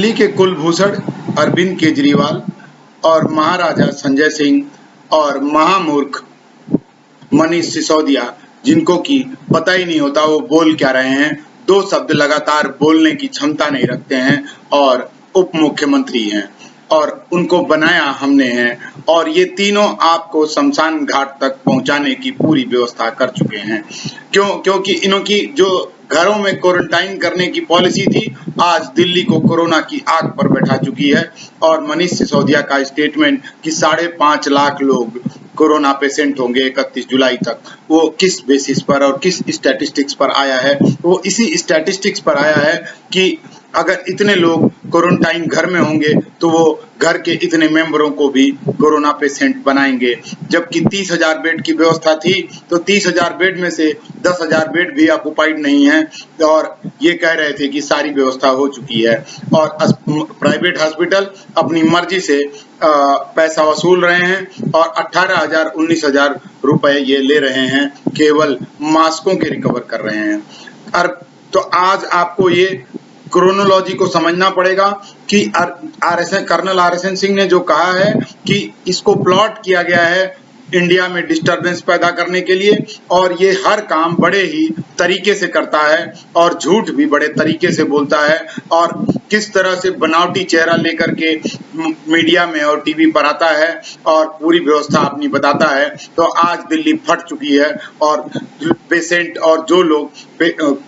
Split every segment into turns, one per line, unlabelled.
दिल्ली के कुलभूषण अरविंद केजरीवाल और महाराजा संजय सिंह और महामूर्ख मनीष सिसोदिया, जिनको कि पता ही नहीं होता वो बोल क्या रहे हैं, दो शब्द लगातार बोलने की क्षमता नहीं रखते हैं और उप मुख्यमंत्री हैं और उनको बनाया हमने है और ये तीनों आपको शमशान घाट तक पहुंचाने की पूरी व्यवस्था कर चुके हैं। क्योंकि इनकी जो घरों में क्वारंटाइन करने की पॉलिसी थी, आज दिल्ली को कोरोना की आग पर बैठा चुकी है। और मनीष सिसोदिया का स्टेटमेंट कि 5.5 लाख लोग कोरोना पेशेंट होंगे 31 जुलाई तक, वो किस बेसिस पर और किस स्टैटिस्टिक्स पर आया है? वो इसी स्टैटिस्टिक्स पर आया है कि अगर इतने लोग क्वारंटाइन घर में होंगे तो वो घर के इतने मेंबरों को भी कोरोना पेशेंट बनाएंगे। जबकि 30,000 बेड की व्यवस्था थी तो 30,000 बेड में से 10,000 बेड भी ऑक्युपाइड नहीं है और ये कह रहे थे कि सारी व्यवस्था हो चुकी है। और प्राइवेट हॉस्पिटल अपनी मर्जी से पैसा वसूल रहे हैं और 18,000 19,000 रुपए ये ले रहे हैं, केवल मास्कों के रिकवर कर रहे हैं। और तो आज आपको ये क्रोनोलॉजी को समझना पड़ेगा कि कर्नल RSN सिंह ने जो कहा है कि इसको प्लॉट किया गया है इंडिया में डिस्टरबेंस पैदा करने के लिए, और ये हर काम बड़े ही तरीके से करता है और झूठ भी बड़े तरीके से बोलता है और किस तरह से बनावटी चेहरा लेकर के मीडिया में और टीवी पर आता है और पूरी व्यवस्था अपनी बताता है। तो आज दिल्ली फट चुकी है और पेशेंट और जो लोग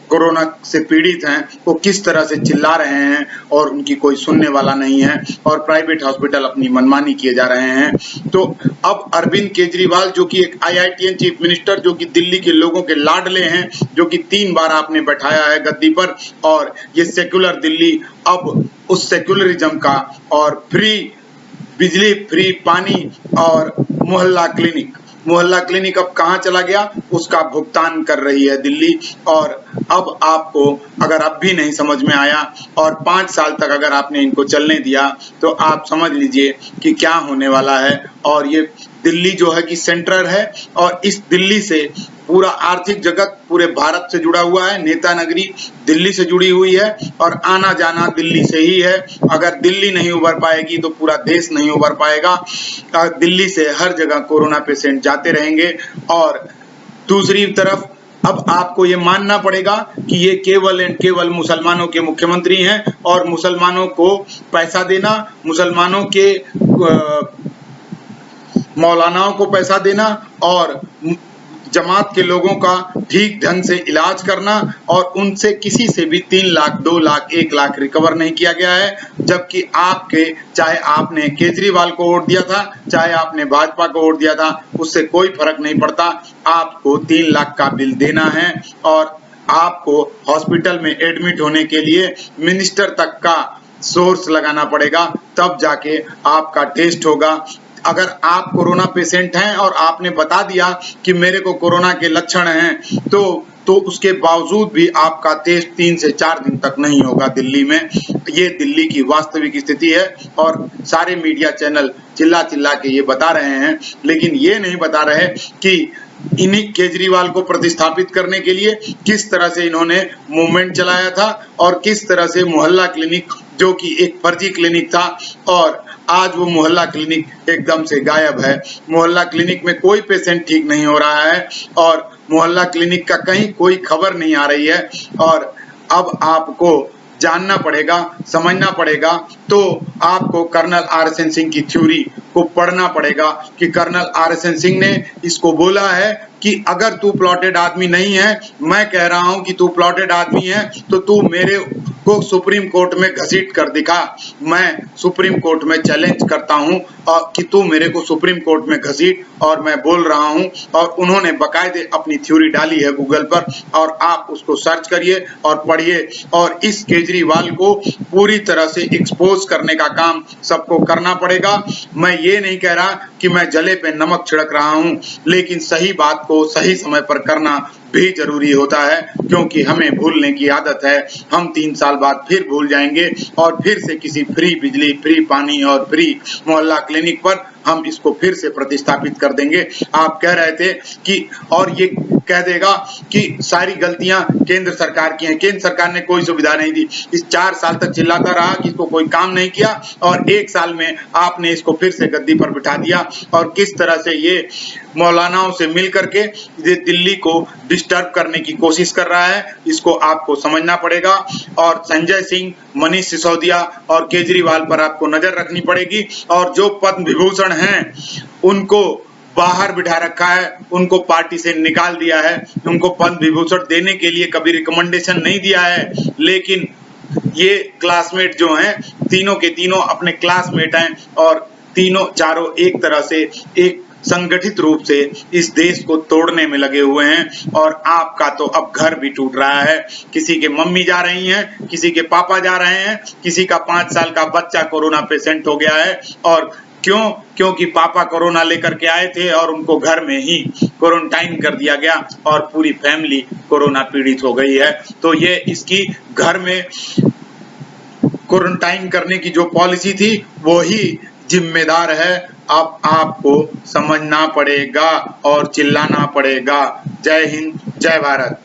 कोरोना से पीड़ित हैं वो किस तरह से चिल्ला रहे हैं और उनकी कोई सुनने वाला नहीं है और प्राइवेट हॉस्पिटल अपनी मनमानी किए जा रहे हैं। तो अब अरविंद केजरीवाल, जो कि एक IITN चीफ मिनिस्टर, जो कि दिल्ली के लोगों के लाडले हैं, जो कि 3 बार आपने बैठाया है गद्दी पर, और ये सेक्युलर दिल्ली अब उस सेक्युलरिज्म का और फ्री बिजली, फ्री पानी और मोहल्ला क्लिनिक अब कहाँ चला गया उसका भुगतान कर रही है दिल्ली। और अब आपको अगर अब भी नहीं समझ में आया और 5 साल तक अगर आपने इनको चलने दिया तो आप समझ लीजिए कि क्या होने वाला है। और ये दिल्ली जो है कि सेंटर है और इस दिल्ली से पूरा आर्थिक जगत पूरे भारत से जुड़ा हुआ है। नेता नगरी दिल्ली से जुड़ी हुई है और आना जाना दिल्ली से ही है। अगर दिल्ली नहीं उभर पाएगी तो पूरा देश नहीं उभर पाएगा। दिल्ली से हर जगह कोरोना पेशेंट जाते रहेंगे। और दूसरी तरफ अब आपको ये मानना पड़ेगा कि ये केवल एंड केवल मुसलमानों के मुख्यमंत्री हैं और मुसलमानों को पैसा देना, मुसलमानों के मौलानाओं को पैसा देना और जमात के लोगों का ठीक ढंग से इलाज करना और उनसे किसी से भी 3 लाख 2 लाख 1 लाख रिकवर नहीं किया गया है। जबकि चाहे आपने केजरीवाल को वोट दिया था, चाहे आपने भाजपा को वोट दिया था, उससे कोई फर्क नहीं पड़ता। आपको 3 लाख का बिल देना है और आपको हॉस्पिटल में एडमिट होने के लिए मिनिस्टर तक का सोर्स लगाना पड़ेगा, तब जाके आपका टेस्ट होगा। अगर आप कोरोना पेशेंट हैं और आपने बता दिया कि मेरे को कोरोना के लक्षण हैं तो उसके बावजूद भी आपका टेस्ट 3 से 4 दिन तक नहीं होगा दिल्ली में। ये दिल्ली की वास्तविक स्थिति है और सारे मीडिया चैनल चिल्ला चिल्ला के ये बता रहे हैं, लेकिन ये नहीं बता रहे कि इन्हीं केजरीवाल को प्रतिस्थापित करने के लिए किस तरह से इन्होंने मूवमेंट चलाया था और किस तरह से मोहल्ला क्लिनिक, जो कि एक फर्जी क्लिनिक था, और आज वो मोहल्ला क्लिनिक एकदम से गायब है। मोहल्ला क्लिनिक में कोई पेशेंट ठीक नहीं हो रहा है और मोहल्ला क्लिनिक का कहीं कोई खबर नहीं आ रही है। और अब आपको जानना पड़ेगा, समझना पड़ेगा, तो आपको कर्नल RSN सिंह की थ्योरी को पढ़ना पड़ेगा कि कर्नल RSN सिंह ने इसको बोला है कि अगर तू प्लॉटेड आदमी नहीं है, मैं कह रहा हूं कि तू प्लॉटेड आदमी है, तो तू मेरे को सुप्रीम कोर्ट में घसीट कर दिखा। मैं सुप्रीम कोर्ट में चैलेंज करता हूं और कि तू मेरे को सुप्रीम कोर्ट में घसीट, और मैं बोल रहा हूं। और उन्होंने बाकायदे अपनी थ्योरी डाली है गूगल पर और आप उसको सर्च करिए और पढ़िए। और इस केजरीवाल को पूरी तरह से एक्सपोज करने का काम सबको करना पड़ेगा। मैं ये नहीं कह रहा कि मैं जले पे नमक छिड़क रहा हूं, लेकिन सही बात को सही समय पर करना भी जरूरी होता है, क्योंकि हमें भूलने की आदत है। हम 3 साल बाद फिर भूल जाएंगे और फिर से किसी फ्री बिजली, फ्री पानी और फ्री मोहल्ला क्लिनिक पर हम इसको फिर से प्रतिस्थापित कर देंगे। आप कह रहे थे कि और ये कह देगा कि सारी गलतियां केंद्र सरकार की हैं, केंद्र सरकार ने कोई सुविधा नहीं दी। इस 4 साल तक चिल्लाता रहा कि इसको कोई काम नहीं किया और 1 साल में आपने इसको फिर से गद्दी पर बिठा दिया। और किस तरह से ये मौलानाओं से मिल करके ये दिल्ली को डिस्टर्ब करने की कोशिश कर रहा है, इसको आपको समझना पड़ेगा। और संजय सिंह, मनीष सिसोदिया और केजरीवाल पर आपको नजर रखनी पड़ेगी। और जो पद्म विभूषण हैं उनको बाहर बिठा रखा है, उनको पार्टी से निकाल दिया है। उनको पद्म विभूषण देने के लिए कभी रिकमेंडेशन नहीं दिया है, लेकिन ये क्लासमेट जो हैं, तीनों के तीनों अपने क्लासमेट हैं और तीनों चारों एक तरह से एक संगठित रूप से इस देश को तोड़ने में लगे हुए हैं। और आपका तो अब घर भी टूट रहा है। किसी के मम्मी जा रही हैं, किसी के पापा जा रहे हैं, किसी का 5 साल का बच्चा कोरोना पेशेंट हो गया है। और क्यों? क्योंकि पापा कोरोना लेकर के आए थे और उनको घर में ही क्वारंटाइन कर दिया गया और पूरी फैमिली कोरोना पीड़ित हो गई है। तो ये इसकी घर में क्वारंटाइन करने की जो पॉलिसी थी वो ही जिम्मेदार है। अब आपको समझना पड़ेगा और चिल्लाना पड़ेगा। जय हिंद, जय भारत।